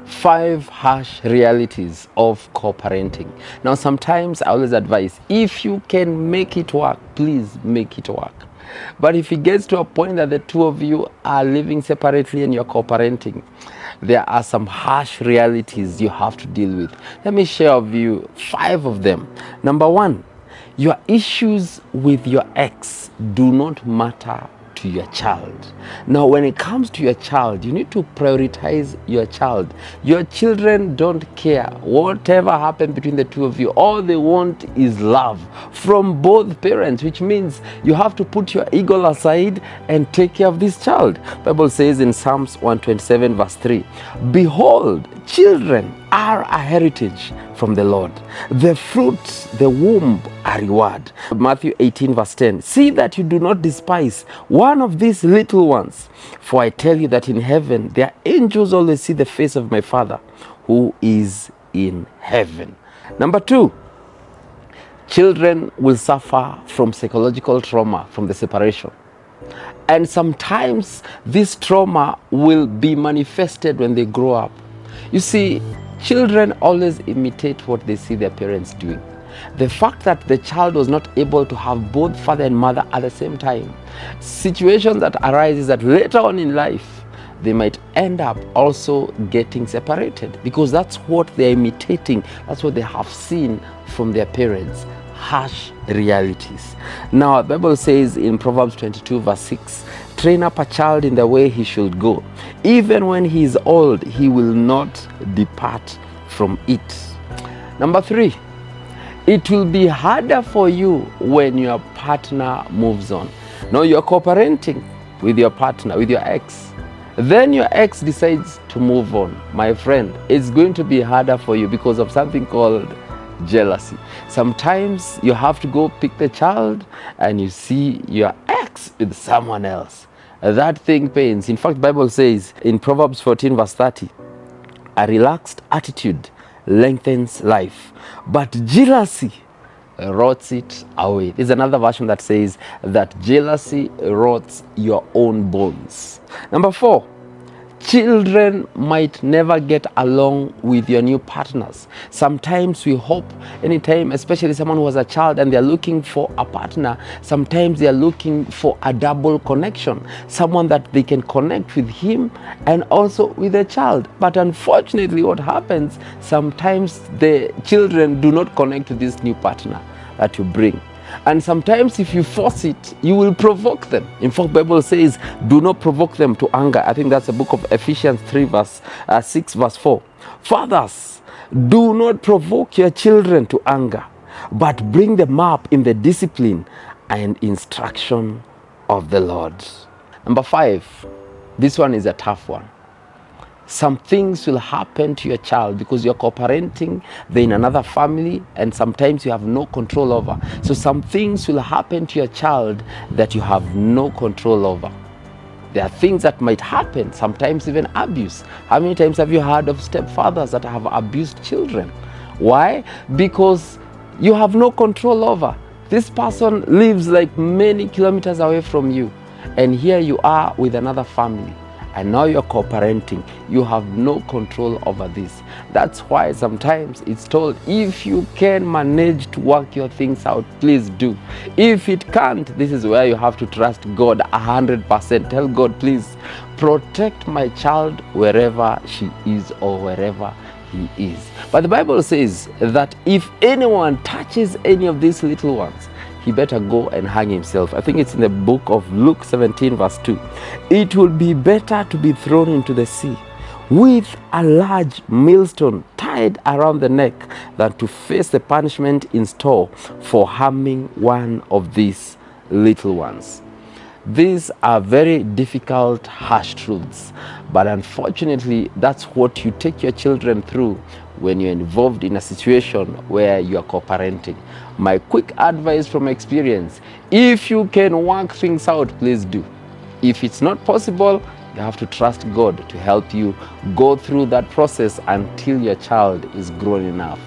5 harsh realities of co-parenting. Now, sometimes I always advise, if you can make it work, please make it work. But if it gets to a point that the two of you are living separately and you're co-parenting, there are some harsh realities you have to deal with. Let me share with you 5 of them. Number 1, your issues with your ex do not matter to your child. Now, when it comes to your child, you need to prioritize your child. Your children don't care whatever happened between the two of you. All they want is love from both parents, which means you have to put your ego aside and take care of this child. The Bible says in Psalms 127 verse 3, behold, children are a heritage from the Lord. The fruits, the womb, a reward. Matthew 18 verse 10. See that you do not despise one of these little ones, for I tell you that in heaven their angels always see the face of my Father who is in heaven. Number 2, children will suffer from psychological trauma from the separation. And sometimes this trauma will be manifested when they grow up. You see, children always imitate what they see their parents doing. The fact that the child was not able to have both father and mother at the same time, situations that arise is that later on in life, they might end up also getting separated because that's what they're imitating. That's what they have seen from their parents. Harsh realities. Now, the Bible says in Proverbs 22 verse 6, train up a child in the way he should go. Even when he is old, he will not depart from it. Number 3, it will be harder for you when your partner moves on. Now, you're co-parenting with your partner, with your ex. Then your ex decides to move on. My friend, it's going to be harder for you because of something called jealousy. Sometimes you have to go pick the child and you see your ex with someone else. That thing pains. In fact, the Bible says in Proverbs 14 verse 30, a relaxed attitude lengthens life, but jealousy rots it away. There's another version that says that jealousy rots your own bones. Number 4, children might never get along with your new partners. Sometimes we hope anytime, especially someone who has a child and they're looking for a partner, sometimes they're looking for a double connection, someone that they can connect with him and also with the child. But unfortunately, what happens, sometimes the children do not connect to this new partner that you bring. And sometimes if you force it, you will provoke them. In fact, the Bible says, do not provoke them to anger. I think that's the book of Ephesians 6 verse 4. Fathers, do not provoke your children to anger, but bring them up in the discipline and instruction of the Lord. Number 5, this one is a tough one. Some things will happen to your child because you're co-parenting, they're in another family, and sometimes you have no control over. So some things will happen to your child that you have no control over. There are things that might happen, sometimes even abuse. How many times have you heard of stepfathers that have abused children? Why? Because you have no control over. This person lives like many kilometers away from you, and here you are with another family. And now you're co-parenting. You have no control over this. That's why sometimes it's told, if you can manage to work your things out, please do. If it can't, this is where you have to trust God 100%. Tell God, please protect my child wherever she is or wherever he is. But the Bible says that if anyone touches any of these little ones, he better go and hang himself. I think it's in the book of Luke 17 verse 2. It will be better to be thrown into the sea with a large millstone tied around the neck than to face the punishment in store for harming one of these little ones. These are very difficult, harsh truths, but unfortunately, that's what you take your children through when you're involved in a situation where you are co-parenting. My quick advice from experience, if you can work things out, please do. If it's not possible, you have to trust God to help you go through that process until your child is grown enough.